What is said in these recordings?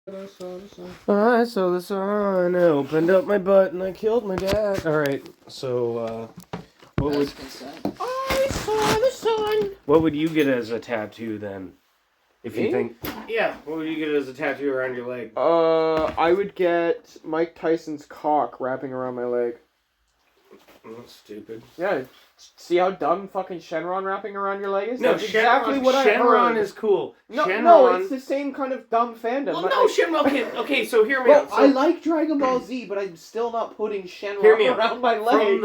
I saw the sun, I opened up my butt, and I killed my dad. Alright, so, what would... I saw the sun! What would you get as a tattoo, then? If you think... Yeah, what would you get as a tattoo around your leg? I would get Mike Tyson's cock wrapping around my leg. That's stupid. Yeah, see how dumb fucking Shenron wrapping around your leg is? No, that's exactly what I heard. Shenron is cool. No, Shenron... no, it's the same kind of dumb fandom. Well, no, Shenron... Okay, so hear me out. So... I like Dragon Ball Z, but I'm still not putting Shenron around my leg.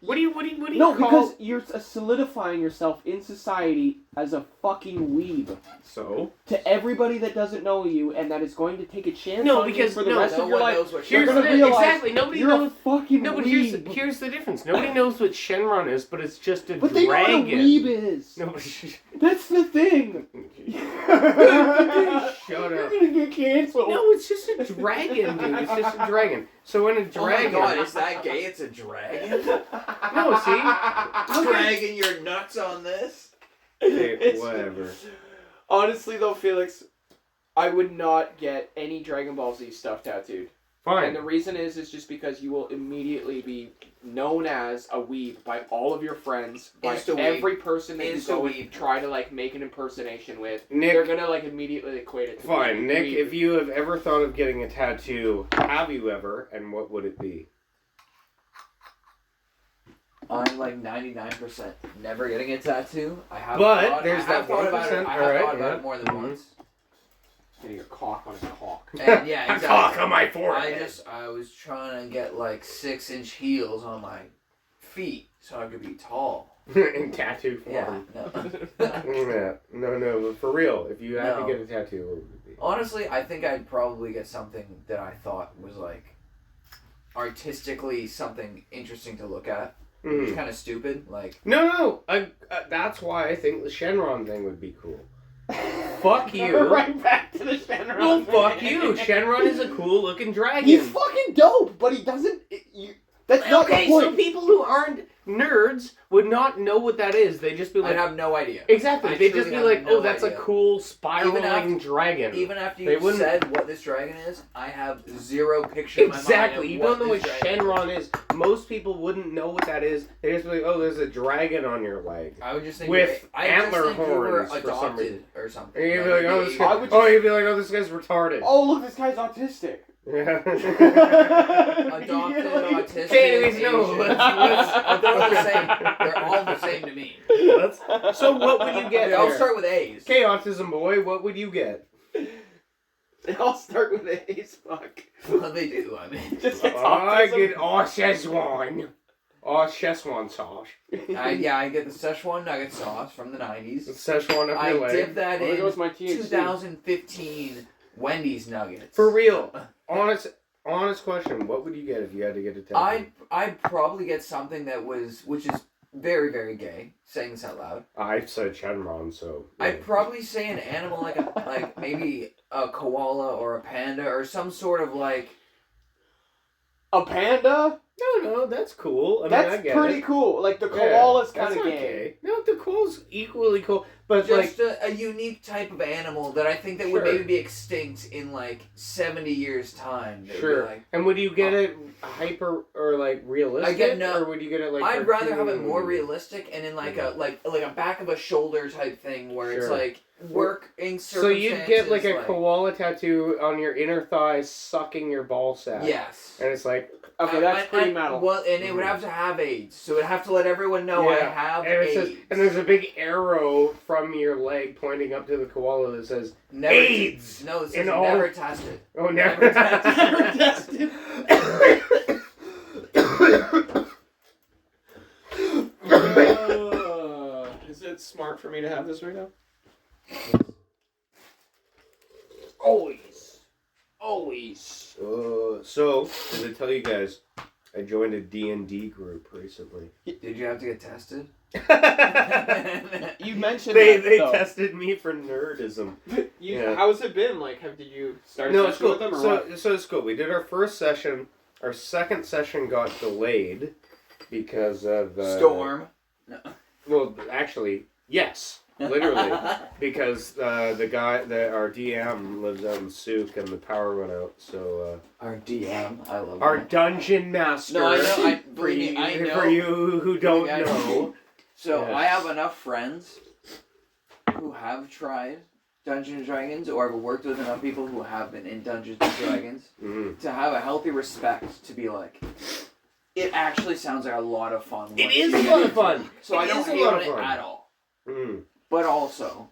What do you No, call... because you're solidifying yourself in society as a fucking weeb. So? To everybody that doesn't know you and that is going to take a chance on you for the rest of your life. Here's the exactly. Nobody knows. Fucking no, but weeb. here's the difference. Nobody knows what Shenron is, but it's just a but dragon. But they know what a weeb is. No, that's the thing. Shut up. You're gonna get canceled. No, it's just a dragon, dude. It's just a dragon. So when a dragon... Oh my god, is that gay? It's a dragon? No, see? Dragging your nuts on this? Okay, whatever. Honestly, though, Felix, I would not get any Dragon Ball Z stuff tattooed. Fine. And the reason is just because you will immediately be known as a weeb by all of your friends, by every person that you go and try to, like, make an impersonation with. Nick, they're gonna, like, immediately equate it to fine, Nick, if you have ever thought of getting a tattoo, have you ever, and what would it be? I'm like 99% never getting a tattoo. I have but thought, there's that 1%. I have thought about it more than once. Getting a cock on his cock. And yeah, exactly. A cock on my forehead. I was trying to get like 6-inch heels on my feet so I could be tall. In tattoo form. Yeah, no, but for real, if you had to get a tattoo, what would it be? Honestly, I think I'd probably get something that I thought was like artistically something interesting to look at. It's kind of stupid, like... No, that's why I think the Shenron thing would be cool. Fuck you. Right back to the Shenron. Well, fuck you. Shenron is a cool-looking dragon. He's fucking dope, but he doesn't... That's not the point. So people who aren't nerds would not know what that is. They'd just be like... I'd have no idea. Exactly. They'd just be like, oh, that's a cool spiraling dragon. Even after you said what this dragon is, I have zero picture in my mind. Exactly. You don't know what Shenron is. Most people wouldn't know what that is. They just be like, oh, there's a dragon on your leg. I would just think with antler horns you were adopted or something. And you'd be like, oh, this guy's retarded. Oh, look, this guy's autistic. Yeah. Adopted, autistic, Can't know. They're all the same. They're all the same to me. So what would you get? They all start with A's. Okay, autism boy, what would you get? They all start with A's. Fuck. Well, they do. I mean, I get Szechuan. Szechuan sauce. I get the Szechuan nugget sauce from the 90s. The Szechuan up your leg. I dip that in 2015 Wendy's nuggets. For real. Honest question. What would you get if you had to get a tattoo? I'd probably get something which is very, very gay. Saying this out loud. I said Shenron, so. Yeah. I'd probably say an animal like maybe a koala or a panda or some sort of like. A panda? No, that's cool. I mean, that's I get pretty cool. Like the koala's kind of gay. No, the koala's equally cool, but just like a unique type of animal that I think that would maybe be extinct in like 70 years' time. Sure. Like, and would you get it hyper or like realistic? I get no. Or would you get it like? I'd rather have it more realistic and in like a back of a shoulder type thing where it's like working circumstances. So you'd get like a koala tattoo on your inner thigh, sucking your ball sack. Yes. And it's like. Okay, that's pretty metal. Well, and it would have to have AIDS, so it'd have to let everyone know I have AIDS. And there's a big arrow from your leg pointing up to the koala that says AIDS. No, it says never tested. Oh, never tested. Is it smart for me to have this right now? Always. So, as I tell you guys, I joined a D&D group recently. Did you have to get tested? You mentioned they tested me for nerdism. How's it been? Like, did you start a session with them? Or so it's cool. We did our first session. Our second session got delayed because of storm. No. Well, actually, yes. Literally, because the guy, our DM lives out in Souk, and the power went out. So our DM, I love our that. dungeon master. No, I know. For you who don't know. So yeah. I have enough friends who have tried Dungeons and Dragons, or have worked with enough people who have been in Dungeons and Dragons to have a healthy respect to be like, it actually sounds like a lot of fun. It is a lot of fun. So I don't hate on it at all. But also,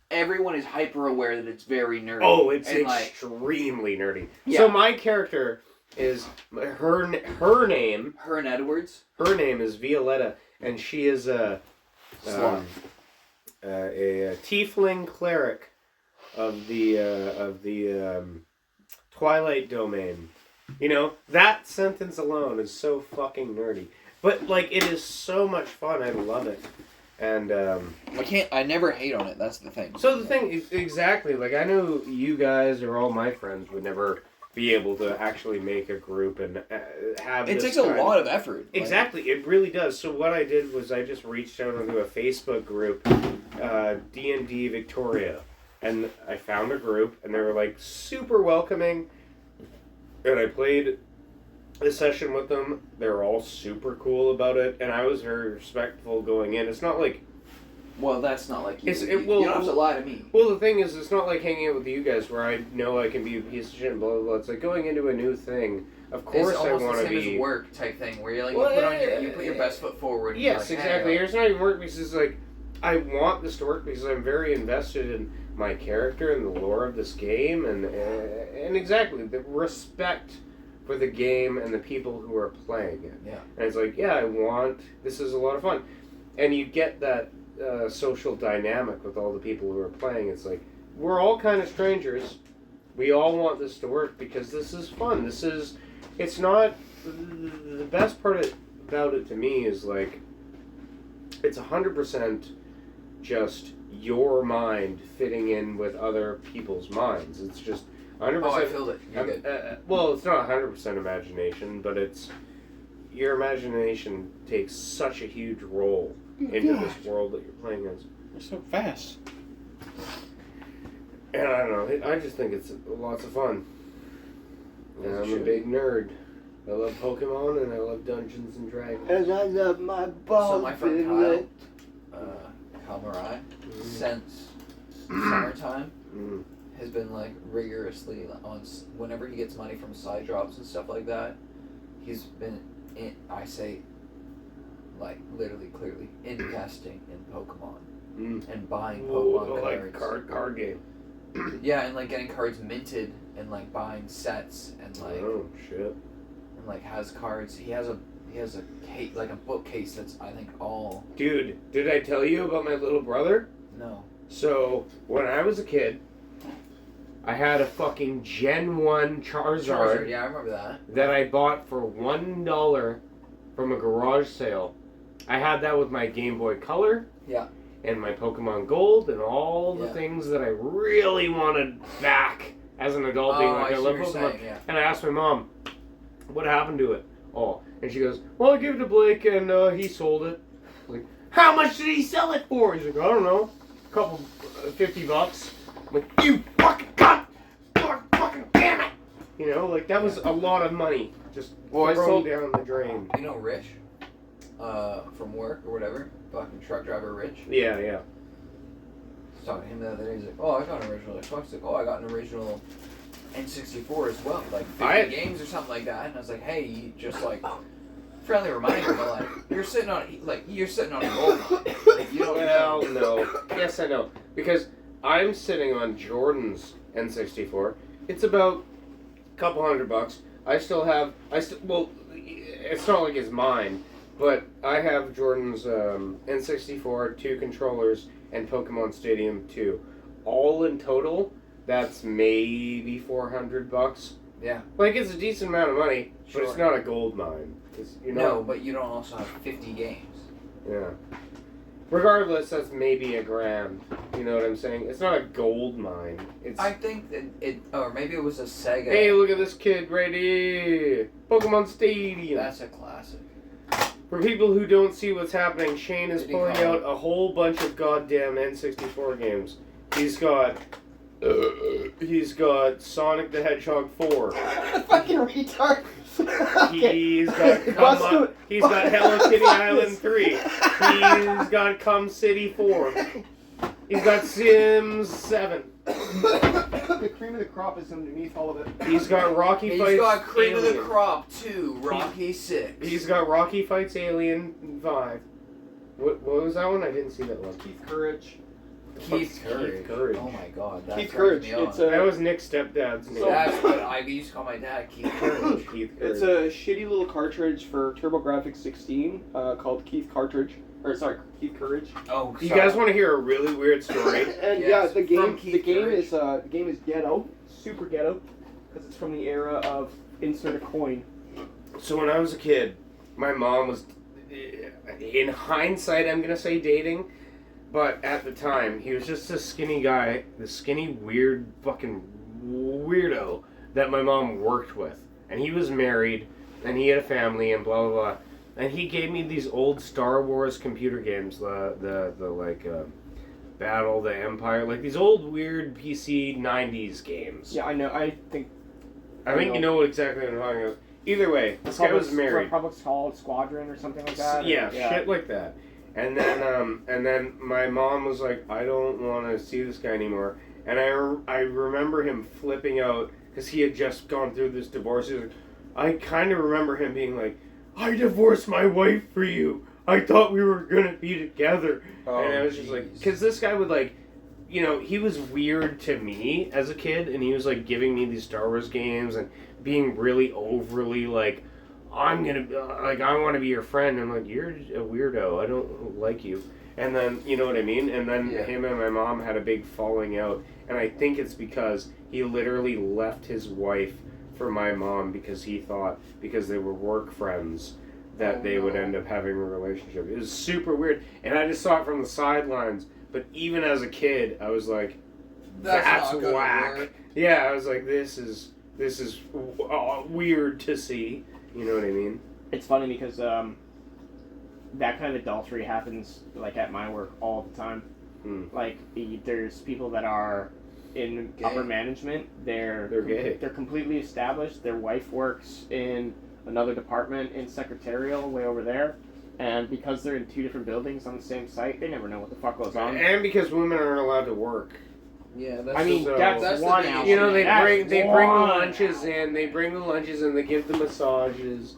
everyone is hyper aware that it's very nerdy. Oh, it's extremely nerdy. Yeah. So my character is her name. Her and Edwards. Her name is Violetta, and she is a tiefling cleric of the Twilight Domain. You know, that sentence alone is so fucking nerdy. But, like, it is so much fun. I love it. And, I never hate on it. That's the thing. So the thing is, exactly, like, I know you guys or all my friends would never be able to actually make a group and have it takes a lot of effort. Exactly. It really does. So what I did was I just reached out onto a Facebook group, D&D Victoria. And I found a group, and they were, like, super welcoming. And I played a session with them. They were all super cool about it, and I was very respectful going in. It's not like... Well, that's not like you. You don't have to lie to me. Well, the thing is, it's not like hanging out with you guys where I know I can be a piece of shit and blah, blah, blah. It's like going into a new thing. Of course I want to be... It's almost the same as work type thing, where you're like, you put your best foot forward. And yes, exactly. It's not even work because it's like, I want this to work because I'm very invested in my character and the lore of this game, and exactly, the respect for the game and the people who are playing it. Yeah. And it's like, this is a lot of fun. And you get that social dynamic with all the people who are playing. It's like, we're all kind of strangers. We all want this to work because this is fun. It's not, the best part about it to me is like, it's 100% just your mind fitting in with other people's minds. It's just 100%. Oh, I feel it. You're good. Well, it's not 100% imagination, but it's your imagination takes such a huge role into this world that you're playing as. You're so fast. And I don't know. I just think it's lots of fun. And I'm a big nerd. I love Pokemon and I love Dungeons and Dragons. And I love my ball. So my friend Kyle Marai, since summertime, has been like rigorously on whenever he gets money from side jobs and stuff like that. He's been literally clearly investing in Pokemon and buying Pokemon cards. Like card game. Yeah, and like getting cards minted and like buying sets and like shit. And like has cards. He has a case, like a bookcase that's I think all. Dude, did I tell you about my little brother? No. So when I was a kid, I had a fucking Gen 1 Charizard. Yeah, I remember that. That I bought for $1 from a garage sale. I had that with my Game Boy Color. Yeah. And my Pokemon Gold and all the things that I really wanted back as an adult, being like, I love Pokemon. And I asked my mom, what happened to it? Oh, and she goes, well, I gave it to Blake and he sold it. Like, how much did he sell it for? He's like, I don't know, a couple, $50. I'm like, you fucking fucking damn it! You know, like that was a lot of money just thrown down the drain. You know Rich? From work or whatever, fucking truck driver Rich. Yeah. I was talking to him the other day. He's like, "Oh, I got an original Xbox." He's like, "Oh, I got an original N64 as well, like 50 games or something like that." And I was like, "Hey, you just like friendly reminder, but like you're sitting on a gold mine. Like, you don't well, no. Yes, I know because I'm sitting on Jordan's N64. It's about a couple $100. Well, it's not like it's mine. But I have Jordan's N64, 2 controllers, and Pokemon Stadium 2. All in total, that's maybe $400. Yeah. Like, it's a decent amount of money, but it's not a gold mine. No, but you don't also have 50 games. Yeah. Regardless, that's maybe $1,000. You know what I'm saying? It's not a gold mine. I think that or maybe it was a Sega. Hey, look at this kid right here! Pokemon Stadium! That's a classic. For people who don't see what's happening, Shane is pulling out a whole bunch of goddamn N64 games. He's got Sonic the Hedgehog 4. Fucking retard. He's got he's got Hello Kitty Island 3. He's got Cum City 4. He's got Sims 7. The cream of the crop is underneath all of it. He's got Rocky Fights. He's got cream Alien. of the crop 2, Rocky 6. He's got Rocky Fights Alien 5. What was that one? I didn't see that one. Keith Courage. Keith Courage. Oh my god. That Keith Courage. That was Nick's stepdad's name. So that's what I used to call my dad, Keith Courage. Keith Courage. It's a shitty little cartridge for TurboGrafx 16 called Keith Cartridge. Keith Courage. Oh, you guys want to hear a really weird story? And yes, the game Courage. the game is ghetto, super ghetto, because it's from the era of insert a coin. So when I was a kid, my mom was, in hindsight, I'm gonna say dating, but at the time, he was just a skinny guy, the skinny, weird, fucking weirdo that my mom worked with, and he was married, and he had a family, and blah blah blah. And he gave me these old Star Wars computer games, the Battle, the Empire, like these old weird PC 90s games. Yeah, I know. I think you know exactly what I'm talking about. Either way, this guy was married. Republic's called Squadron or something like that. Yeah, shit like that. And then my mom was like, I don't want to see this guy anymore. And I remember him flipping out because he had just gone through this divorce. He was like, I kind of remember him being like, I divorced my wife for you. I thought we were going to be together. Oh, and I was just like, because this guy would like, you know, he was weird to me as a kid, and he was like giving me these Star Wars games and being really overly like, I want to be your friend. I'm like, you're a weirdo. I don't like you. And then, you know what I mean? And then him and my mom had a big falling out, and I think it's because he literally left his wife for my mom because he thought, because they were work friends, that they would end up having a relationship. It was super weird, and I just saw it from the sidelines. But even as a kid, I was like, "That's whack." Yeah, I was like, "This is weird to see." You know what I mean? It's funny because that kind of adultery happens like at my work all the time. Like there's people that are in upper management. They're gay. They're completely established. Their wife works in another department in secretarial way over there. And because they're in two different buildings on the same site, they never know what the fuck goes on. And because women aren't allowed to work. Yeah, that's one out. You know, they bring the lunches in. They bring the lunches and they give the massages.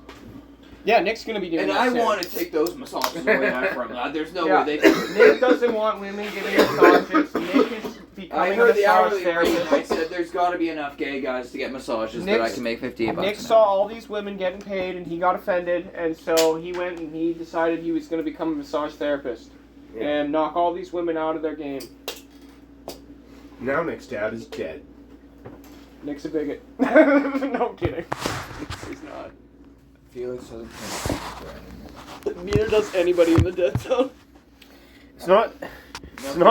Yeah, Nick's gonna be doing and that. I soon. want to take those massages away from that. There's no way they can. Nick doesn't want women getting massages. Nick is becoming I heard a the massage hourly rate, therapist. and I said there's got to be enough gay guys to get massages that I can make $58. Nick saw all these women getting paid, and he got offended, and so he went and he decided he was going to become a massage therapist and knock all these women out of their game. Now Nick's dad is dead. Nick's a bigot. No, I'm kidding. He's not. Felix doesn't care. Neither does anybody in the dead zone. It's not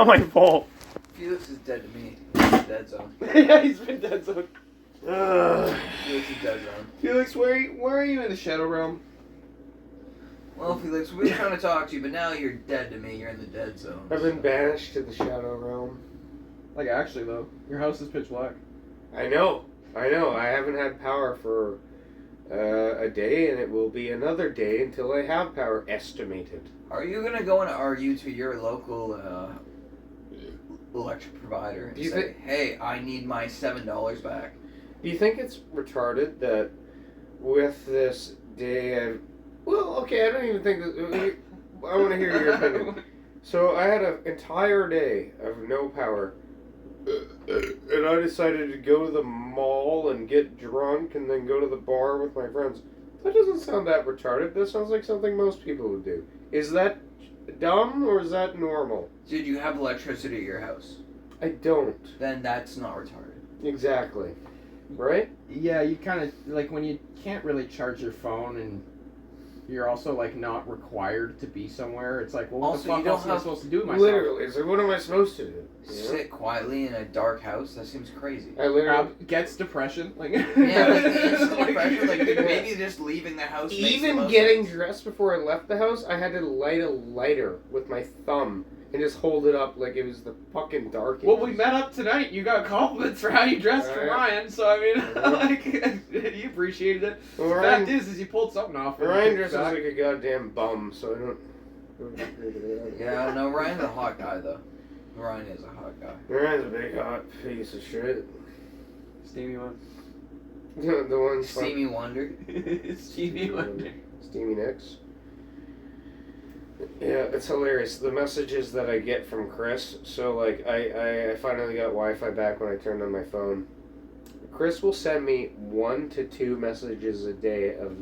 my fault. Felix is dead to me. He's in the dead zone. Yeah, he's been dead zone. Felix is dead zone. Felix, where are you in the shadow realm? Well, Felix, we were trying to talk to you, but now you're dead to me. You're in the dead zone. I've been banished to the shadow realm. Like, actually, though, your house is pitch black. I know. I haven't had power for a day, and it will be another day until I have power estimated. Are you going to go and argue to your local electric provider and say, hey, I need my $7 back? Do you think it's retarded that with this day well, okay, I don't even think that... I want to hear your opinion. So I had an entire day of no power, and I decided to go to the mall and get drunk and then go to the bar with my friends. That doesn't sound that retarded. That sounds like something most people would do. Is that dumb or is that normal? Did you have electricity at your house? I don't. Then that's not retarded. Exactly. Right? Yeah, you kind of, like, when you can't really charge your phone and you're also like not required to be somewhere. It's like, well, what Also, the fuck you don't else am I have- supposed to do with myself? Literally, it's like, what am I supposed to do? Sit quietly in a dark house? That seems crazy. I literally. Gets depression. Like, Yeah, like the instant depression, like dude, maybe just leaving the house. makes the Even most getting sense. dressed before I left the house, I had to light a lighter with my thumb and just hold it up like it was the fucking dark. well, we met up tonight. You got compliments for how you dressed from Ryan, so I mean, like, he appreciated it. Well, The Ryan, fact is he pulled something off. Ryan dresses like a goddamn bum, so I don't. Yeah, no, Ryan's a hot guy though. Ryan is a hot guy. Ryan's a big hot piece of shit. Steamy one. The one. Steamy Wonder. Steamy one. Steamy Nicks. Yeah, it's hilarious. The messages that I get from Chris. So, like, I finally got Wi-Fi back when I turned on my phone. Chris will send me 1 to 2 messages a day of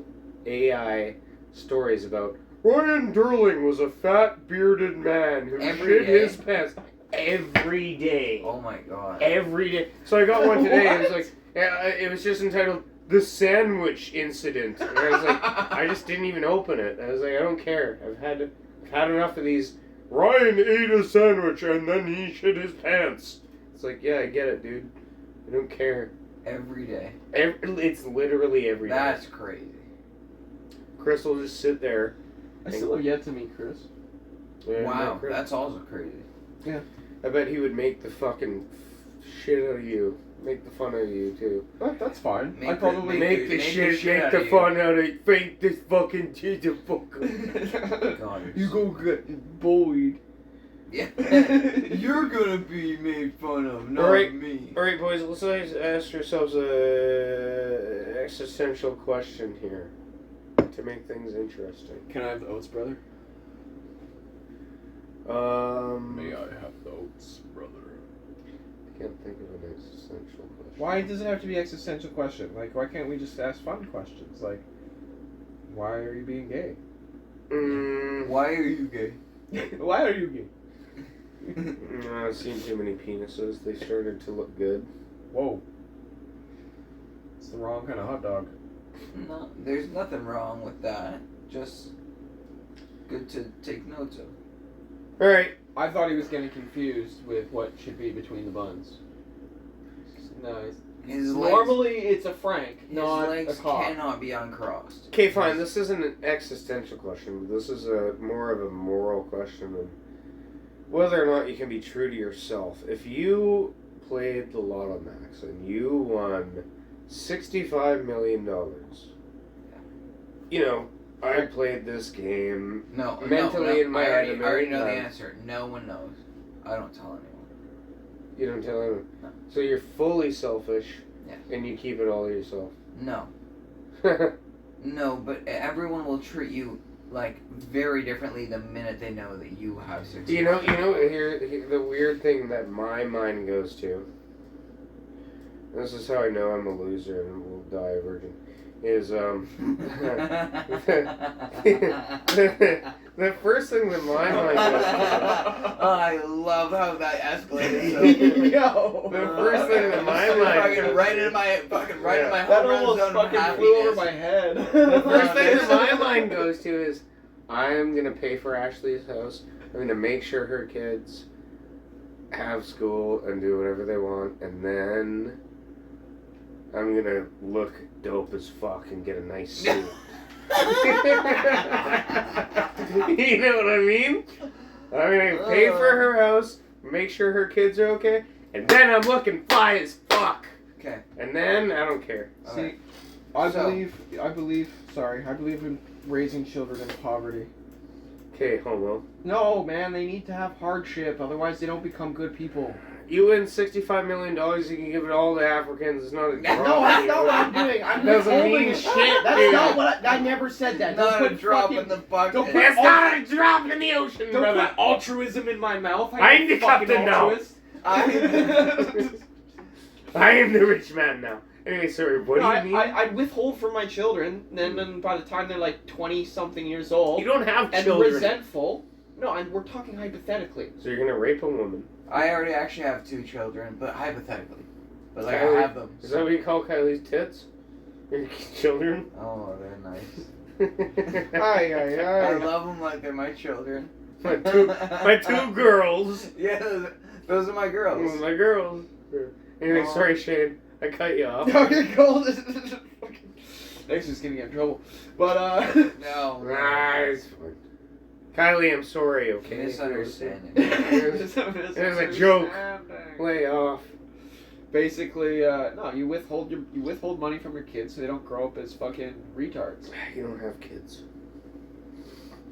AI stories about Ryan Durling was a fat, bearded man who Every shit day? his pants every day. Oh my god. Every day. So I got one today. It was What? like, it was just entitled "The Sandwich Incident," and I was like, I just didn't even open it. I was like, I don't care. I've had enough of these. Ryan ate a sandwich and then he shit his pants. It's like, yeah, I get it, dude. I don't care. Every day. It's literally every day. That's crazy. Chris will just sit there. I still have yet to meet Chris. and Wow, Chris- that's also crazy. I bet he would make the fucking shit out of you. Make the fun out of you too. That's fine. Make I the- probably Make the shit out of fun out of you. Fake this fucking shit the fuck up. God, You go get bullied. Yeah. You're gonna be made fun of, not Alright. me. Alright, boys, let's ask yourselves a existential question here to make things interesting. Can I have the oats, brother? I have the oats, brother? can't think of an existential question. Why does it have to be an existential question? Like, why can't we just ask fun questions? Like, why are you being gay? Why are you gay? Why are you gay? I've seen too many penises. They started to look good. Whoa. It's the wrong kind of hot dog. No, there's nothing wrong with that. Just good to take notes of. Alright. I thought he was getting confused with what should be between the buns. No, His normally it's a Frank, his not legs a cock. cannot be uncrossed. Okay, fine. This isn't an existential question, but this is more of a moral question of whether or not you can be true to yourself. If you played the Lotto Max and you won $65 million, you know, I played this game No, mentally in my head. I already know the answer. No one knows. I don't tell anyone. You don't tell anyone. No. So you're fully selfish, Yeah. and you keep it all to yourself. No. No, but everyone will treat you like very differently the minute they know that you have 6. You know. Here, the weird thing that my mind goes to. This is how I know I'm a loser and will die a virgin. Is the first thing that my mind goes to. I love how that escalated. So Yo! The first thing that my mind fucking goes right to. in my That home run almost zone of fucking flew over happiness. my head. The first thing that there's- my mind goes to is, I'm gonna pay for Ashley's house. I'm gonna make sure her kids have school and do whatever they want, and then I'm gonna look dope as fuck and get a nice suit. You know what I mean? I'm gonna pay for her house, make sure her kids are okay, and then I'm looking fly as fuck. Okay. And then I don't care. See, Alright. I believe in raising children in poverty. Okay, homo. No, man, they need to have hardship, otherwise they don't become good people. You win $65 million, you can give it all to Africans. It's not a No, that's not what I'm doing. I'm Doesn't withholding mean it. shit, That's dude. not what I never said that. Not Don't a put drop fucking, in the bucket. don't put- It's not a drop in the ocean, don't brother. put altruism in my mouth. I'm the fucking captain now. altruist. I am the rich man now. Anyway, sorry, what do you mean? I'd withhold from my children, and then by the time they're like 20-something years old, You don't have and children. resentful. No, we're talking hypothetically. So you're gonna rape a woman. I already actually have 2 children, but hypothetically. But Kylie, I have them. Is that what you call Kylie's tits? Your children? Oh, they're nice. I love them like they're my children. My two girls. Yeah, those are my girls. My girls. Anyway, sorry, Shane. I cut you off. Okay, cool. Thanks for just getting in trouble. But, No. Nice. Kylie, I'm sorry, okay? Misunderstanding. It was a joke. Lay off. Basically, no, you withhold money from your kids so they don't grow up as fucking retards. You don't have kids.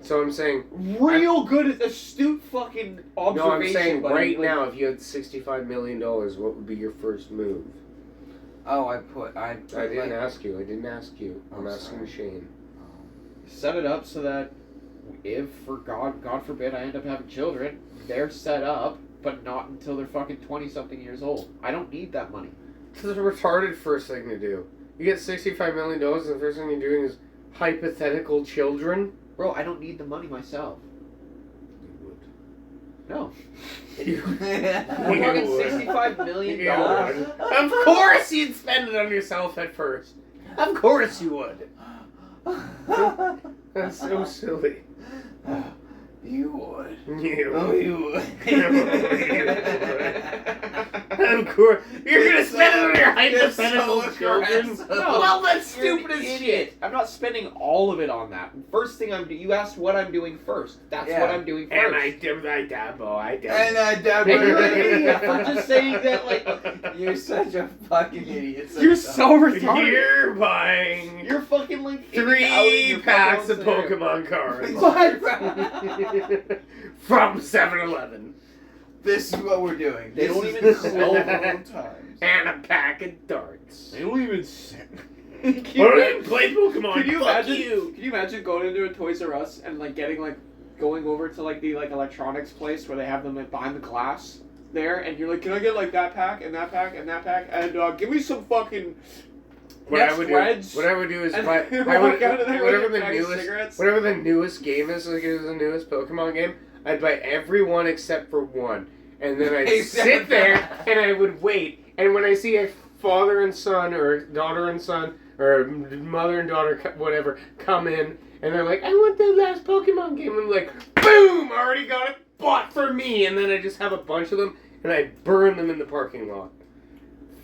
So I'm saying... Real good, astute fucking observation. No, I'm saying buddy. right now, if you had $65 million, what would be your first move? Oh, I didn't ask you. I'm asking sorry. Shane. Set it up so that if, for God forbid, I end up having children, they're set up, but not until they're fucking 20-something years old. I don't need that money. This is a retarded first thing to do. You get $65 million, and the first thing you're doing is hypothetical children? Bro, I don't need the money myself. You would. No. You I'm talking $65 million. Of course you'd spend it on yourself at first. Of course you would. That's so silly. You would. You would. Of course. You're gonna spend it on your You're hypothetical so children? aggressive. No, Well, that's you're stupid an as idiot. shit. I'm not spending all of it on that. First thing I'm doing, you asked what I'm doing first. That's Yeah. what I'm doing first. And I dabble. And I I'm just saying that, like, You're such a fucking idiot. you're so retarded. You're buying You're fucking like in and out in 3 your packs of fucking Pokemon cards. What? From 7-Eleven. This is what we're doing. They This don't is even the sell old times. And a pack of darts. They don't even sell. I don't even play Pokemon. Can you Fuck imagine? you. Can you imagine going into a Toys R Us and like getting like going over to like the like electronics place where they have them like, behind the glass there, and you're like, can I get like that pack and that pack and that pack and give me some fucking What I would do is and buy walk I would, out of there whatever with a the pack of newest cigarettes. whatever the newest game is, like it was the newest Pokemon game, I'd buy every one except for one. And then I'd sit there and I would wait. And when I see a father and son or daughter and son or mother and daughter, whatever, come in and they're like, I want the last Pokemon game. I'm like, boom, already got it bought for me. And then I just have a bunch of them and I burn them in the parking lot.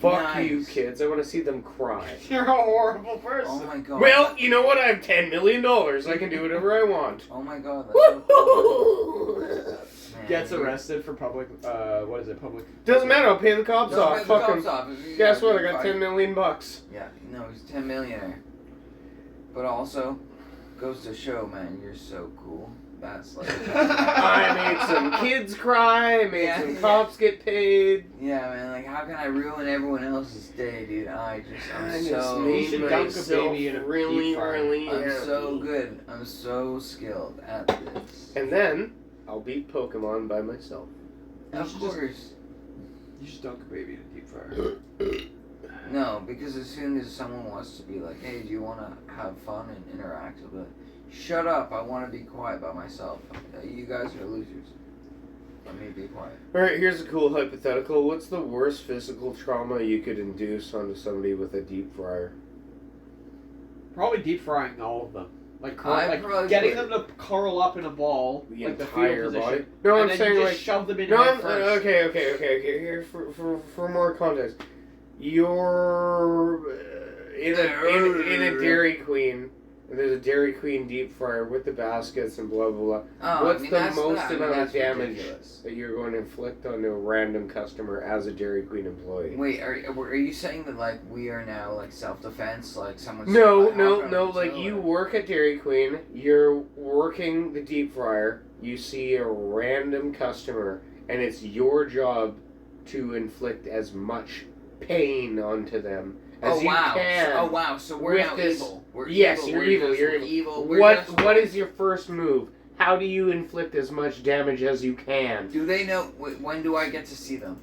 Fuck you, kids. I want to see them cry. You're a horrible person. Oh my god. Well, you know what? I have $10 million. I can do whatever I want. Oh my god. That's so cool. Woo-hoo! Man, Gets you're- arrested for public. What is it? Public. Doesn't matter. I'll pay the cops No, off. the Fuck cops them. off. Guess what? I got Fine. $10 million. Yeah, no, he's 10 millionaire. But also, goes to show, man, you're so cool. That's like. I made some kids cry. I made some cops get paid. Yeah, man, like, how can I ruin everyone else's day, dude? I'm I just so. made should dunk a myself baby in a really, deep fryer. really I'm happy. so good. I'm so skilled at this. And then I'll beat Pokemon by myself. Of course. You should dunk a baby in a deep fryer. No, because as soon as someone wants to be like, hey, do you want to have fun and interact with it? Shut up, I want to be quiet by myself. You guys are losers. Let me be quiet. Alright, here's a cool hypothetical. What's the worst physical trauma you could induce onto somebody with a deep fryer? Probably deep frying all of them. Like, I probably getting would. them to curl up in a ball, The like the entire fetal body? position. No, and I'm then saying you just like... shove them in No, head I'm, first. okay. Here, for more context. You're in a Dairy Queen. There's a Dairy Queen deep fryer with the baskets and blah, blah, blah. Oh, What's I mean, the that's most not- I mean, amount of that's damage ridiculous. that you're going to inflict on a random customer as a Dairy Queen employee? Wait, are you saying that, like, we are now, like, self-defense? Like, someone's... No. hopping Like, on you the work at Dairy Queen, you're working the deep fryer, you see a random customer, and it's your job to inflict as much pain onto them as you can. Oh, wow. So we're with now this- evil. We're Yes, evil. you're We're evil. just- You're we're evil. We're What just- What is your first move? How do you inflict as much damage as you can? Do they know... When do I get to see them?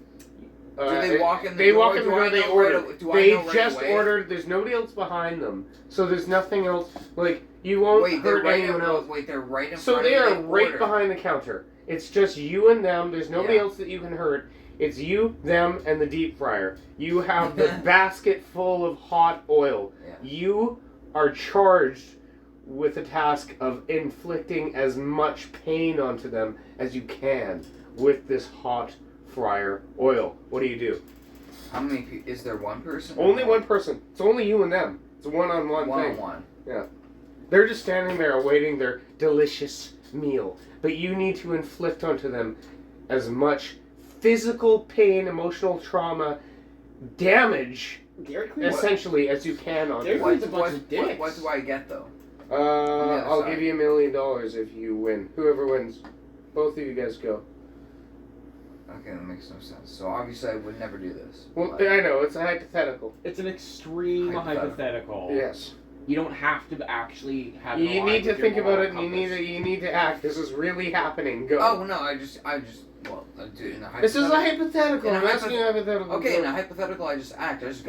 Do Uh, they walk in the They door? walk in the Do I door. They know order. right- do I They know right just away? ordered. There's nobody else behind them, so there's nothing else. Like you won't Wait, they're hurt right anyone in, else. Wait, they're right in So front they of are me. right Order. behind the counter. It's just you and them. There's nobody Yeah. else that you can hurt. It's you, them, and the deep fryer. You have the basket full of hot oil. Yeah. You are charged with the task of inflicting as much pain onto them as you can with this hot fryer oil. What do? How many people? Is there one person? Only one person. It's only you and them. It's a one-on-one thing. One-on-one. Yeah. They're just standing there awaiting their delicious meal. But you need to inflict onto them as much physical pain, emotional trauma, damage, Dairy Queen? essentially, as you can on Dairy them. Queen's a bunch of dicks. What do I get though? I'll side. give you $1 million if you win. Whoever wins. Both of you guys go. Okay, that makes no sense. So obviously I would never do this. Well, but- I know, it's a hypothetical. It's an extreme hypothetical. Yes. You don't have to actually have. You need to think about it, and you need to act. This is really happening. Go. Oh no, I just well, dude, in a hypothetical. This is a hypothetical. In a I'm asking you a hypothetical. Okay, in a hypothetical, I just act. I just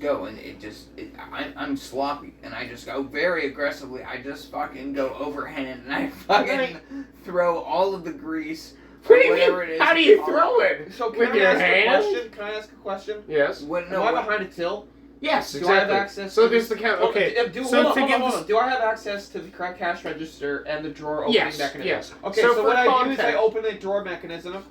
go, and I'm sloppy, and I just go very aggressively. I just fucking go overhand, and I fucking throw all of the grease. What do you whatever mean? it is. How do you throw it? So With can I your ask hand? a question? Can I ask a question? Yes. When, Am I behind a till? Yes, Do exactly. I have access So to there's the count. Oh, Okay. hold on. Do I have access to the correct cash register and the drawer opening Yes, mechanism? yes. Okay, So so for what I do is context- I open the drawer mechanism,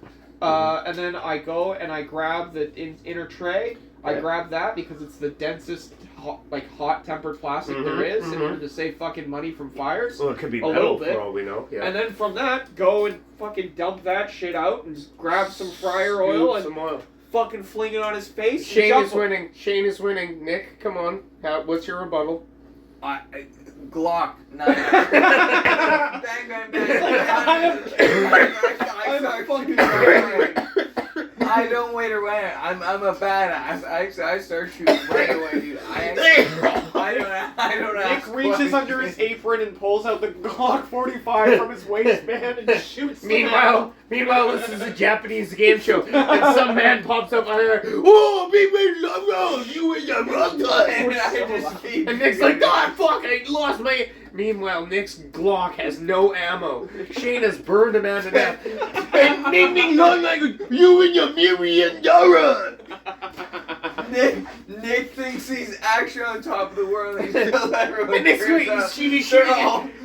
and then I go and I grab the inner tray. I Okay. grab that because it's the densest, hot tempered plastic there is in order to save fucking money from fires. Well, it could be A metal little bit. for all we know. Yeah. And then from that, go and fucking dump that shit out and grab some fryer oil Scoop and some oil. fucking fling it on his face. and Shane jump is him. winning. Shane is winning. Nick, come on. What's your rebuttal? Glock 9. Bang, bang, bang. I'm fucking I don't wait around. I'm a badass. I start shooting right away, dude. I don't Nick ask reaches questions. under his apron and pulls out the Glock 45 from his waistband and shoots. him Meanwhile, this is a Japanese game show, and some man pops up on there. Oh, you and your brother. And I just keep And Nick's like, God, fuck, I lost my... Meanwhile, Nick's Glock has no ammo. Shane has burned a man to death. And make me look like you and your Miriam Dora. Nick thinks he's actually on top of the world. And he's still everyone. And Nick's turns out shooting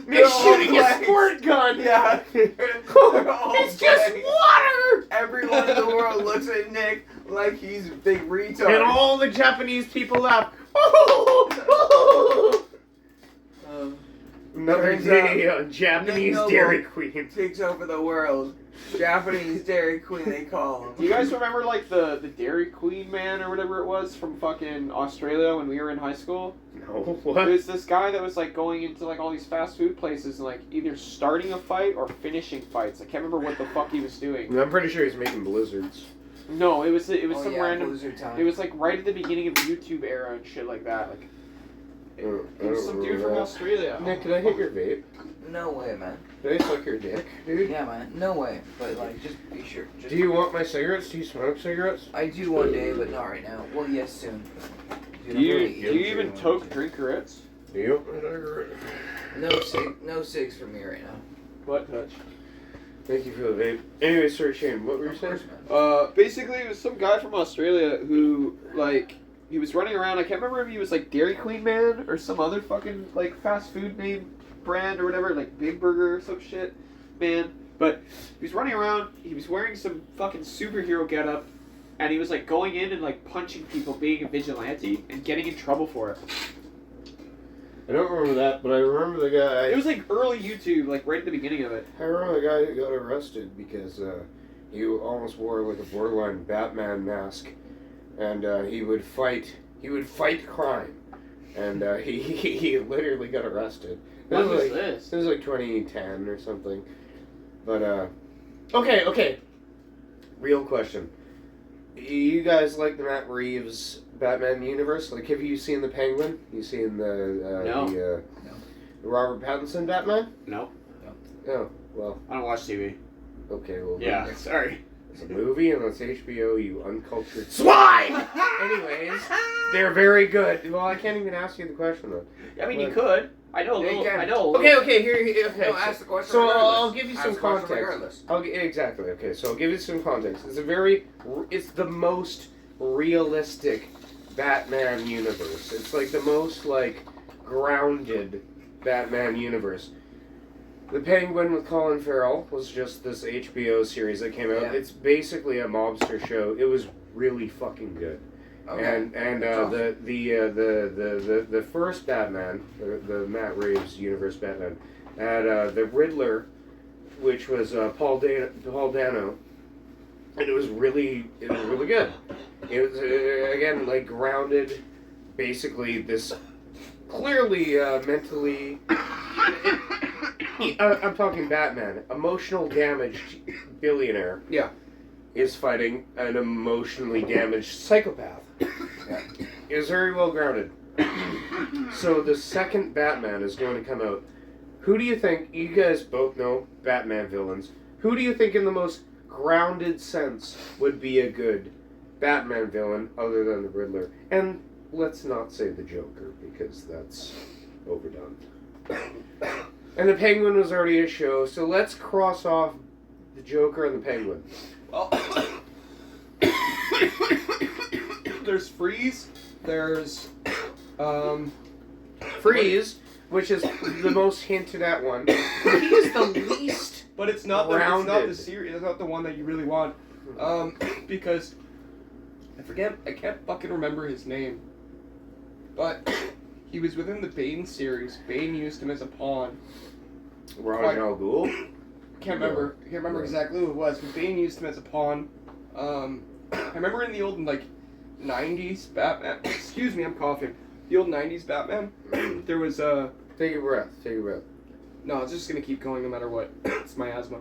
they're all a playing. squirt gun. Yeah. They're all It's just playing. water. Everyone in the world looks at Nick like he's a big retard. And all the Japanese people laugh. Another Turns day on Japanese Nick Dairy Noble Queen. takes over the world. Japanese Dairy Queen, they call him. Do you guys remember like the Dairy Queen man or whatever it was from fucking Australia when we were in high school? No, There what? was this guy that was like going into like all these fast food places and like either starting a fight or finishing fights. I can't remember what the fuck he was doing. I'm pretty sure he's making blizzards. No, it was some random. Blizzard time. It was like right at the beginning of the YouTube era and shit like that. Like it was some dude from Australia. Nick, can I hit your vape? No way, man. Did I suck your dick, dude? Yeah, man. No way. But like, just be sure. Just Do you want my cigarettes? Do you smoke cigarettes? I do one day, but not right now. Well, yes, soon. Dude, Do I'm you really do you even itching. toke drinkerettes? Do you want my cigarettes? No cigs for me right now. What touch? Thank you for the vape. Anyway, sir Shane, what were you Of saying? course, man. Basically, it was some guy from Australia who, like, he was running around. I can't remember if he was, like, Dairy Queen Man or some other fucking, like, fast food name brand or whatever, like Big Burger or some shit, man. But he was running around. He was wearing some fucking superhero getup, and he was, like, going in and, like, punching people, being a vigilante, and getting in trouble for it. I don't remember that, but I remember the guy. It was, like, early YouTube, like, right at the beginning of it. I remember the guy who got arrested because he almost wore like a borderline Batman mask, and he would fight crime, and he literally got arrested. When was like, this? It was like 2010 or something. But okay. Real question: you guys like the Matt Reeves Batman universe? Like, have you seen the Penguin? You seen the No. the Robert Pattinson Batman? No. Oh, well, I don't watch TV. okay, well, Yeah, sorry. it's a movie and it's HBO, you uncultured swine! Anyways, they're very good. Well, I can't even ask you the question though. I mean, you But- could. I know a Yeah, you little. can. I know a little. Okay, here, okay. No, ask the question So regardless. I'll give you Ask some the question context. regardless. Exactly. Okay, so I'll give you some context. It's the most realistic Batman universe. It's like the most like grounded Batman universe. The Penguin with Colin Farrell was just this HBO series that came out. Yeah. It's basically a mobster show. It was really fucking good. Okay. And That's awesome. the first Batman, the Matt Reeves universe Batman, had the Riddler, which was Paul Dano, and it was really good. It was again like grounded, basically this clearly mentally. I'm talking Batman, emotional damaged billionaire. Yeah. Is fighting an emotionally damaged psychopath. Yeah. It was very well grounded. So the second Batman is going to come out. Who do you think, you guys both know Batman villains, who do you think in the most grounded sense would be a good Batman villain other than the Riddler? And let's not say the Joker, because that's overdone. And the Penguin was already a show, so let's cross off the Joker and the Penguin. Well, there's Freeze. There's Freeze, which is the most hinted at one. He is the least. but it's not the Grounded. series. It's not the one that you really want. Because I can't fucking remember his name. But he was within the Bane series. Bane used him as a pawn. Ra's al Ghul. Can't remember exactly who it was, but Bane used him as a pawn. I remember in the old 90s Batman. Excuse me, I'm coughing. The old 90s Batman. There was Take a breath. No, it's just gonna keep going no matter what. It's my asthma.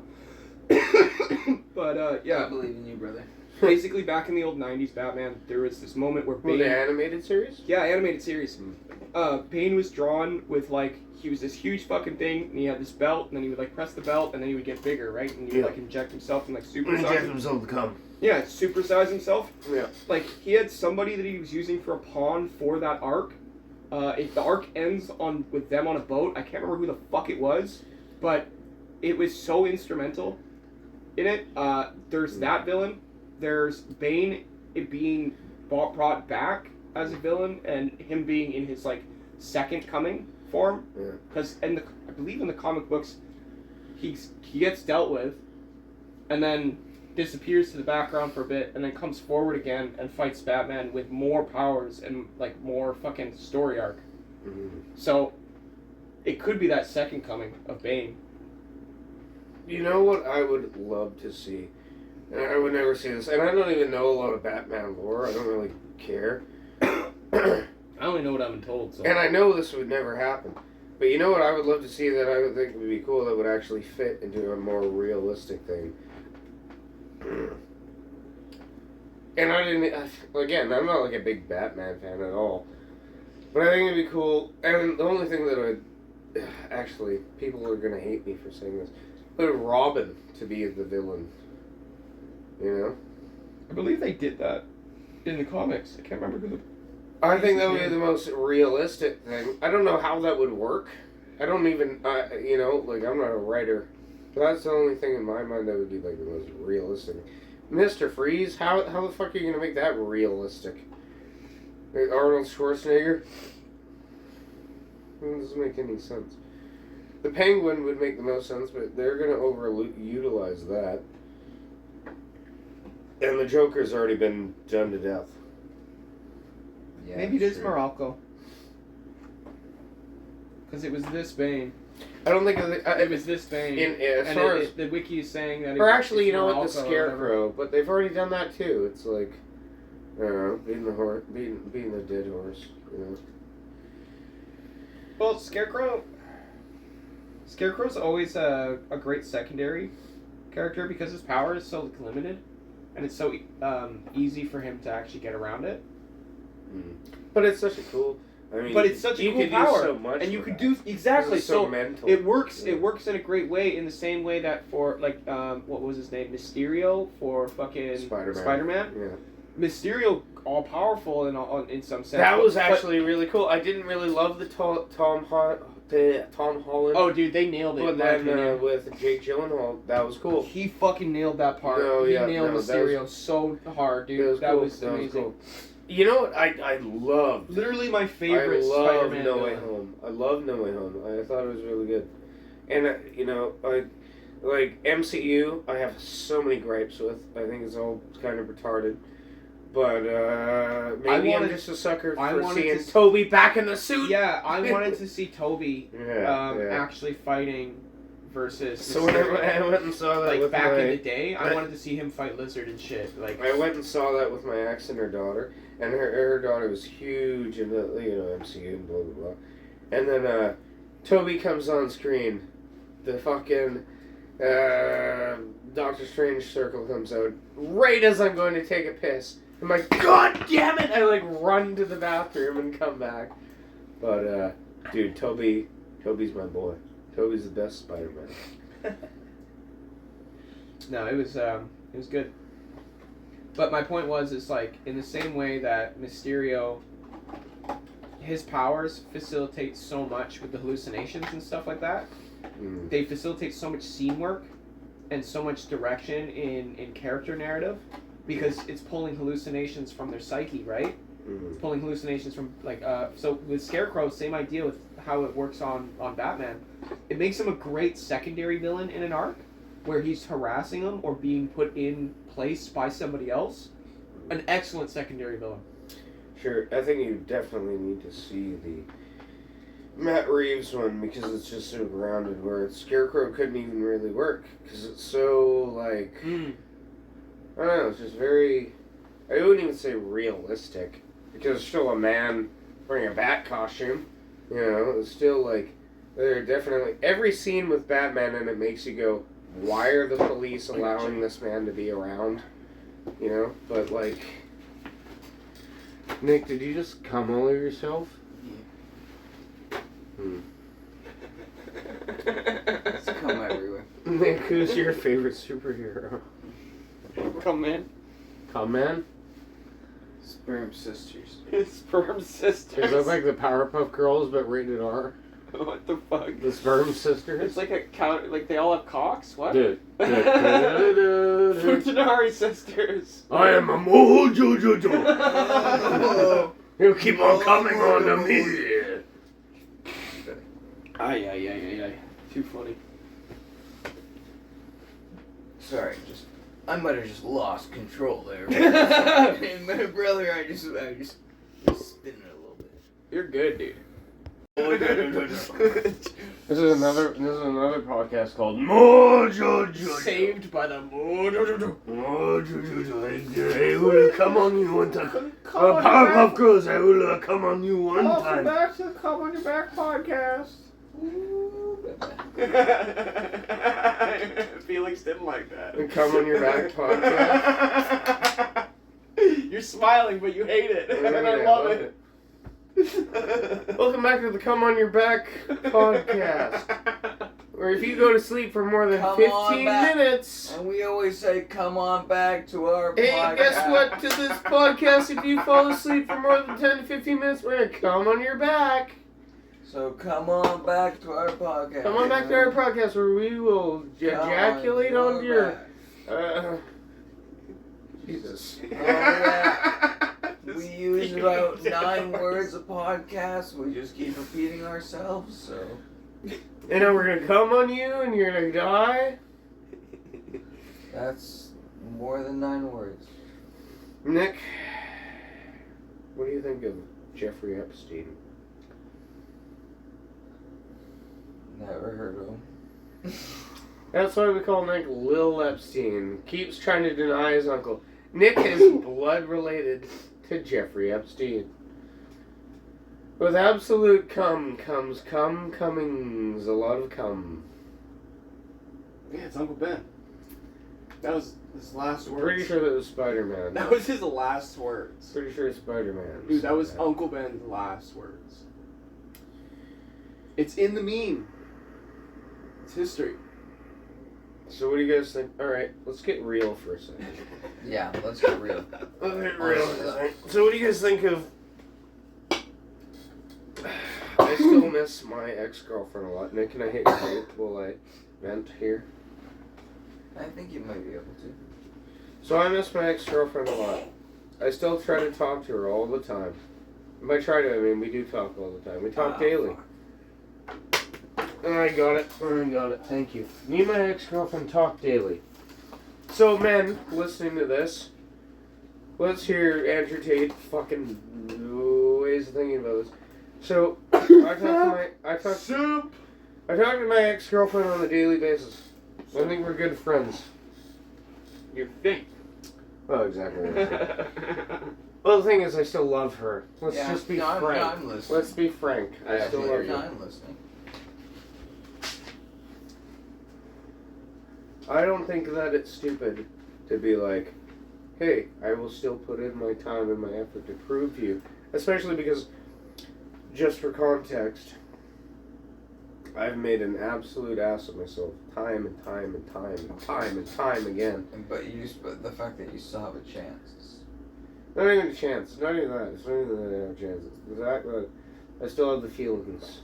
But yeah. I believe in you, brother. Basically, back in the old 90s Batman, there was this moment where Bane... The animated series? Yeah, animated series. Bane was drawn with, he was this huge fucking thing, and he had this belt, and then he would, press the belt, and then he would get bigger, right? And he would, inject himself and, supersize himself to come. Yeah, supersize himself. Yeah. He had somebody that he was using for a pawn for that arc. If the arc ends with them on a boat, I can't remember who the fuck it was, but it was so instrumental in it. There's that villain. There's Bane being brought back as a villain, and him being in his second coming form. Yeah. Because I believe in the comic books, he gets dealt with, and then disappears to the background for a bit, and then comes forward again and fights Batman with more powers and more fucking story arc. Mm-hmm. So it could be that second coming of Bane. You know what I would love to see? And I would never see this, and I don't even know a lot of Batman lore. I don't really care. I only know what I've been told. So. And I know this would never happen. But you know what I would love to see that I would think would be cool that would actually fit into a more realistic thing? And again, I'm not a big Batman fan at all. But I think it'd be cool, and the only thing that would... Actually, people are going to hate me for saying this. But Robin to be the villain. You know? I believe they did that in the comics. I can't remember who the... I think that would be the most realistic thing. I don't know how that would work. I don't even, I'm not a writer. But that's the only thing in my mind that would be the most realistic. Mr. Freeze, how the fuck are you gonna make that realistic? Arnold Schwarzenegger? It doesn't make any sense. The Penguin would make the most sense, but they're gonna overutilize that. And the Joker's already been done to death. Yeah, Maybe it is true. Morocco. Because it was this Bane. I don't think It was this Bane. as and far as the wiki is saying that or actually, you know what, the Morocco or Scarecrow, but they've already done that too. It's I don't know, beating the dead horse, you know. Well, Scarecrow's always a great secondary character because his power is so limited, and it's so easy for him to actually get around it. But it's such a cool. I mean, But it's such a you cool could power, do so much and you with could that. do exactly. It's so So mental. it works. Yeah. It works in a great way. In the same way that for what was his name, Mysterio for fucking Spider-Man. Yeah. Mysterio all powerful in some sense. That was but- actually really cool. I didn't really love the Tom Holland. Oh, dude, they nailed it. But in my then opinion. with Jake Gyllenhaal, that was cool. He fucking nailed that part. No, he yeah, nailed no, that Mysterio so hard, dude. That was cool. amazing. Cool. You know what? I loved. Literally my favorite I love Spider-Man No Way villain. Home. I love No Way Home. I thought it was really good. And, you know, I like MCU, I have so many gripes with. I think it's all kind of retarded. But maybe I'm just a sucker for seeing Toby back in the suit. Yeah, I wanted to see Toby yeah. actually fighting versus. So when I went and saw that, like with back my, in the day, I wanted to see him fight Lizard and shit. Like I went and saw that with my ex and her daughter, and her daughter was huge in the MCU and blah blah blah. And then Toby comes on screen, the fucking Doctor Strange circle comes out right as I'm going to take a piss. I'm like, God damn it! I like run to the bathroom and come back. But dude, Toby's my boy. Toby's the best Spider-Man. No, it was good. But my point was, it's like in the same way that Mysterio, his powers facilitate so much with the hallucinations and stuff like that. Mm. They facilitate so much scene work and so much direction in character narrative because it's pulling hallucinations from their psyche, right? Mm. It's pulling hallucinations from like so with Scarecrow, same idea with how it works on Batman. It makes him a great secondary villain in an arc where he's harassing him or being put in place by somebody else. An excellent secondary villain. Sure, I think you definitely need to see the Matt Reeves one because it's just so grounded where Scarecrow couldn't even really work because it's so like I don't know, it's just very, I wouldn't even say realistic because it's still a man wearing a bat costume, you know, it's still like, they're definitely, every scene with Batman in it makes you go, why are the police allowing this man to be around, you know, but like, Nick, did you just come all over yourself? It's come everywhere. Nick, who's your favorite superhero? Come in. Come man? Sperm Sisters. Sperm Sisters. Is that like the Powerpuff Girls but rated R? What the fuck? The Sperm Sisters? It's like a count. Like they all have cocks. What? Dude. Futanari sisters. I am a mojo. You keep on coming on to me. Ay. Too funny. Sorry, I might have just lost control there. And my brother, I just spinning it a little bit. You're good, dude. This is another podcast called Mojo. Saved by the Mojo. I will come on you one time. Powerpuff Girls, I will come on you one time. Welcome back to the Come on Your Back podcast. Felix didn't like that. The Come on Your Back podcast. You're smiling, but you hate it, and I love it. Welcome back to the Come on Your Back podcast. Where if you go to sleep for more than 15 minutes... And we always say, come on back to our Hey, podcast. guess what? To this podcast, if you fall asleep for more than 10 to 15 minutes, we're going to come on your back. So come on back to our podcast. Come on back to our podcast where we will ejaculate onto your... Jesus. Oh, yeah. We use about 9 words a podcast. We just keep repeating ourselves, so... And then we're going to come on you and you're going to die. That's more than 9 words. Nick, what do you think of Jeffrey Epstein? Never heard of him. That's why we call Nick Lil Epstein. Keeps trying to deny his uncle. Nick is blood related to Jeffrey Epstein. With absolute cum comes cummings, a lot of cum. Yeah, it's Uncle Ben. That was his last words. Pretty sure that was Spider-Man. That was his last words. Pretty sure it's Spider-Man. Dude, that was Uncle Ben's last words. It's in the meme. It's history. So what do you guys think? Alright, let's get real for a second. Yeah, let's get real. Let's get real for a second. So what do you guys think of... I still miss my ex-girlfriend a lot. Nick, can I hit your vape while I vent here? I think you might be able to. So I miss my ex-girlfriend a lot. I still try to talk to her all the time. By try to, I mean we do talk all the time. We talk daily. I got it. Thank you. Me and my ex-girlfriend talk daily. So, men, listening to this, let's hear Andrew Tate fucking ways of thinking about this. So, I talk to my ex-girlfriend on a daily basis. I think we're good friends. You think? Oh, exactly. Well, the thing is, I still love her. Let's just be frank. I'm listening. Let's be frank. I still love her. I'm listening. I don't think that it's stupid to be like, hey, I will still put in my time and my effort to prove to you. Especially because, just for context, I've made an absolute ass of myself time and time and time and time and time again. But the fact that you still have a chance. Not even a chance. Not even that. It's not even that I have a chance. It's the fact that I still have the feelings.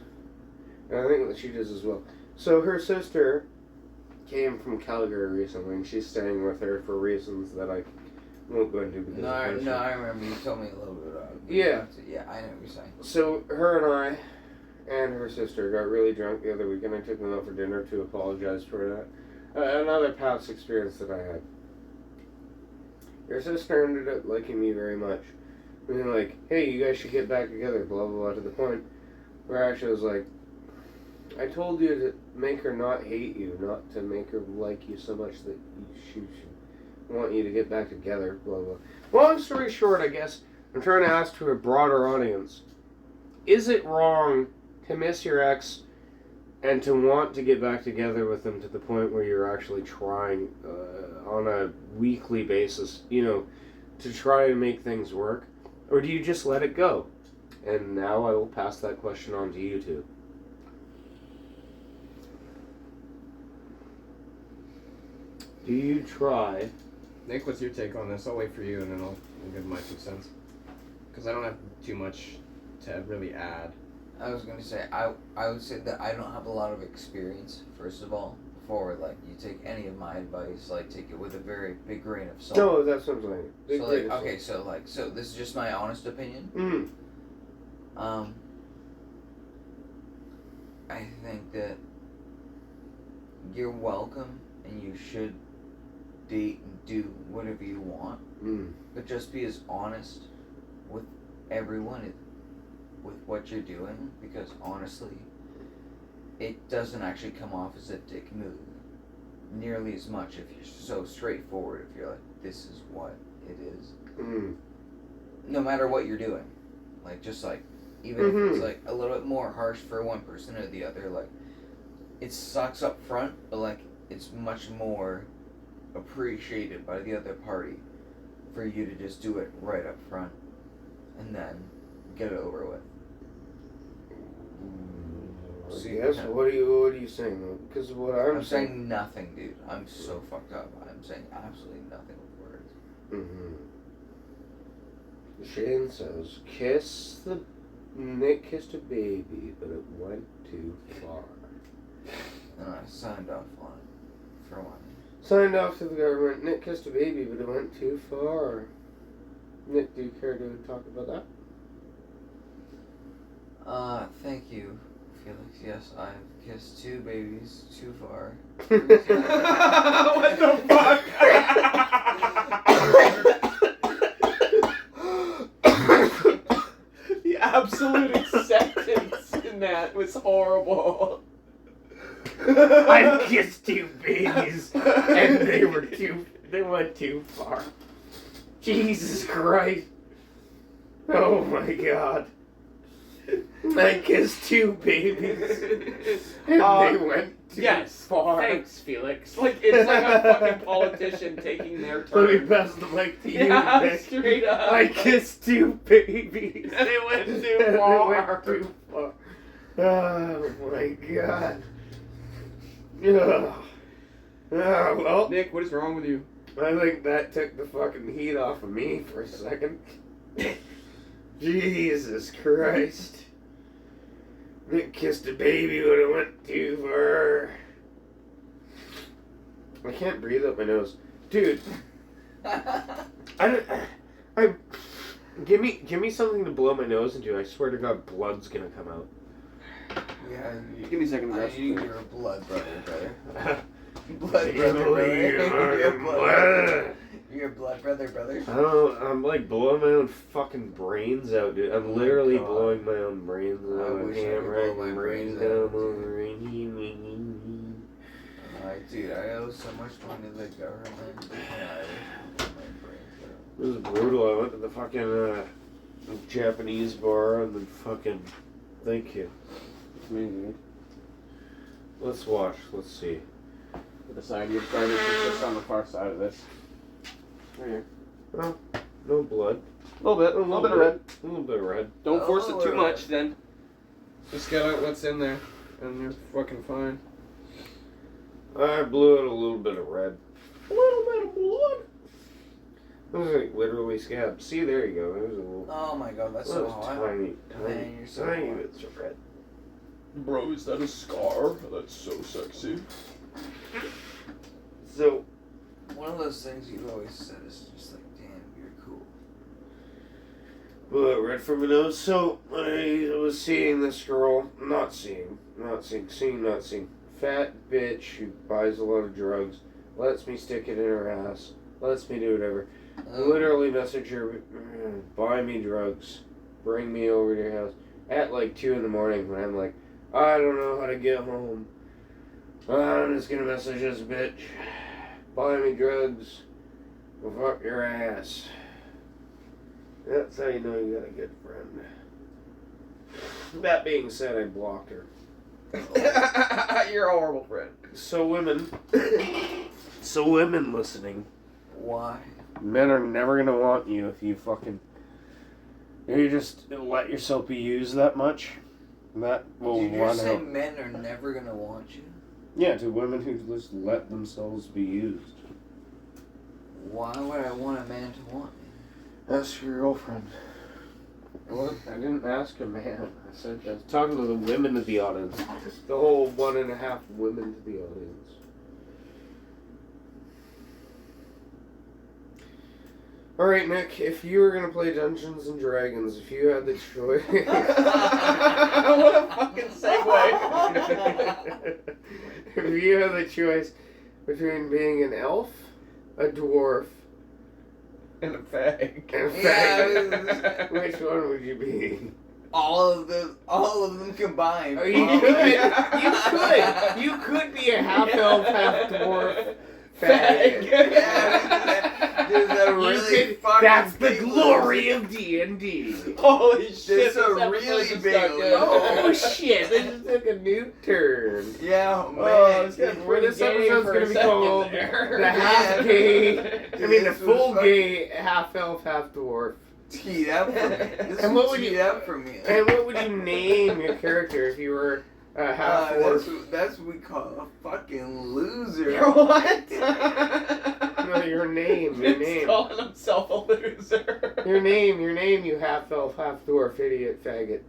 And I think that she does as well. So her sister came from Calgary recently, and she's staying with her for reasons that I won't go into because I remember you told me a little bit about it. Yeah. Yeah, I know what you're saying. So her and I and her sister got really drunk the other week, and I took them out for dinner to apologize for that. Another past experience that I had. Your sister ended up liking me very much. I mean, like, hey, you guys should get back together, blah, blah, blah, to the point where actually I was like, I told you to make her not hate you, not to make her like you so much that she should want you to get back together, blah, blah. Long story short, I guess, I'm trying to ask to a broader audience, is it wrong to miss your ex and to want to get back together with them to the point where you're actually trying on a weekly basis, to try and make things work? Or do you just let it go? And now I will pass that question on to you two. Do you try? Nick, what's your take on this? I'll wait for you and then I'll give my 2 cents. Because I don't have too much to really add. I was going to say, I would say that I don't have a lot of experience, first of all, before, like, you take any of my advice, like, take it with a very big grain of salt. No, that's what I'm saying. Big So, grain like, of okay, so this is just my honest opinion. I think that you're welcome and you should date and do whatever you want, but just be as honest with everyone with what you're doing, because honestly, it doesn't actually come off as a dick move nearly as much if you're so straightforward, if you're like, this is what it is. No matter what you're doing. Like, just like, even if it's like a little bit more harsh for one person or the other, like, it sucks up front, but like, it's much more appreciated by the other party for you to just do it right up front and then get it over with. So yes, what are you saying though? Because what I'm saying nothing, dude. I'm so fucked up. I'm saying absolutely nothing with words. Shane says, Nick kissed a baby, but it went too far. And I signed off on it for one. Signed off to the government. Nick kissed a baby, but it went too far. Nick, do you care to talk about that? Thank you, Felix. Yes, I've kissed 2 babies too far. What the fuck? The absolute acceptance in that was horrible. I've kissed 2 babies, and they went too far. Jesus Christ. Oh my God. I kissed 2 babies, and they went too far. Thanks, Felix. Like, it's like a fucking politician taking their turn. Let me pass the mic to you, Yeah, Nick. straight up. I kissed 2 babies. And it went too And far. They went too far. Oh my God. Ugh. Well, Nick, what is wrong with you? I think that took the fucking heat off of me for a second. Jesus Christ. Nick kissed a baby when it went too far. I can't breathe up my nose. Dude. I Give me something to blow my nose into. I swear to God, blood's gonna come out. Yeah. Give me a second to I rest. need your blood brother. Blood brother. Your blood brother. I don't know, I'm like blowing my own fucking brains out, dude. I'm literally blowing my own brains out. I wish I could blow my brains out, dude, I owe so much money to the government. It was brutal. I went to the fucking Japanese bar and then fucking. Thank you. Let's watch. Let's see. The side you're starting to just on the far side of this. Right here. Oh, no blood. A little bit of red. A little bit of red. Don't force it too much, then. Just get out what's in there, and you're fucking fine. I blew out a little bit of red. A little bit of blood. It was like literally scabs. See, there you go. It was a little. Oh my god, that's so hot. Tiny, Man, you're so tiny hot. bits of red. Bro, is that a scar? That's so sexy. So, One of those things you've always said is just like, damn, you're cool. blew out red from my nose. So, I was seeing this girl. Not seeing. Fat bitch who buys a lot of drugs. Lets me stick it in her ass. Lets me do whatever. Literally message her, buy me drugs, bring me over to your house at like 2 in the morning when I'm like, I don't know how to get home. I'm just gonna message this bitch, buy me drugs, fuck your ass. That's how you know you got a good friend. That being said, I blocked her. You're a horrible friend. So women listening. Why? Men are never gonna want you if you just let yourself be used that much. That will Did you run say out. men are never gonna want you? Yeah, to women who just let themselves be used. Why would I want a man to want me? Ask your girlfriend. What? I didn't ask a man. I said I was talking to the women of the audience. The whole 1.5 women to the audience. Alright, Nick, if you were going to play Dungeons and Dragons, if you had the choice... What a fucking segue. If you had the choice between being an elf, a dwarf, And a fag. and a Yeah, fag, which one would you be? All of them combined. Oh, you could be a half elf, half dwarf fag. There's a really fucking That's the big glory of D&D. Holy shit. There's a this episode really just big got good. Oh shit! This just took a new turn. Yeah, man. Oh, it's getting Where pretty this gay episode's for gonna a be second called there. the half gay. I mean, the This was full fucking- gay half elf, half dwarf. Teed up for me. This And what was would you- teed up for me. And what would you name your character if you were a half dwarf? That's what we call a fucking loser. What? No, your name. He's calling himself a loser. Your name, you half elf, half dwarf, idiot, faggot.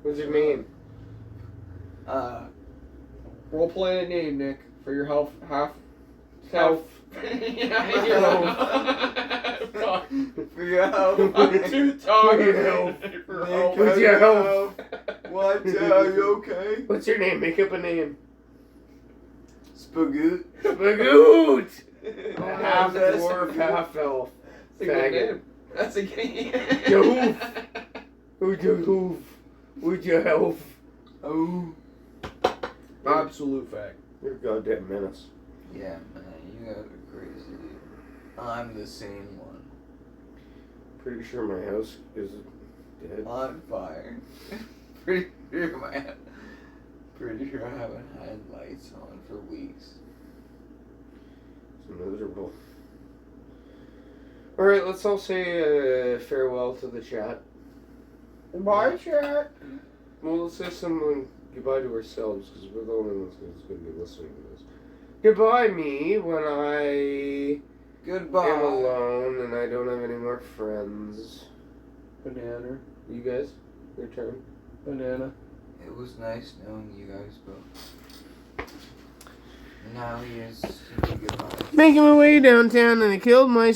What's your name? Role play a name, Nick, for your half. Health. Yeah, fuck. For your help. I'm too tired. For your help. For Nick, help. What's your help? What? Are you okay? What's your name? Make up a name. Spagoot. Spagoot! Oh, Half that's dwarf, a- half elf. That's a good Faggot. name. That's a good name. Yahoof. Who'd you hoof? Would you help? Oh. Absolute fact. You're a goddamn menace. Yeah, man, you guys are crazy, dude. I'm the same one. Pretty sure my house is dead. On fire. Pretty sure I haven't had lights on for weeks. It's miserable. Alright, let's all say farewell to the chat. Bye, chat. Well, let's say something goodbye to ourselves, because we're the only ones who's going to be listening to this. Goodbye, me, when I Goodbye. am alone and I don't have any more friends. Banana. You guys? Your turn. Banana. It was nice knowing you guys both. Now here's goodbye. Making my way downtown and I killed myself.